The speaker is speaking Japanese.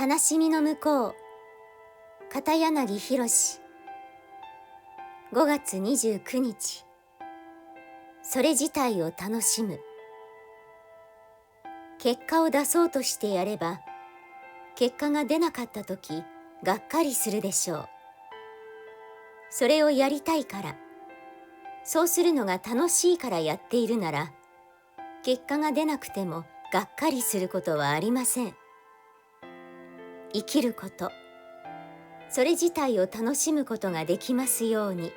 悲しみの向こう、片柳宏。5月29日。それ自体を楽しむ。結果を出そうとしてやれば、結果が出なかったとき、がっかりするでしょう。それをやりたいから、そうするのが楽しいからやっているなら、結果が出なくてもがっかりすることはありません。生きること、それ自体を楽しむことができますように。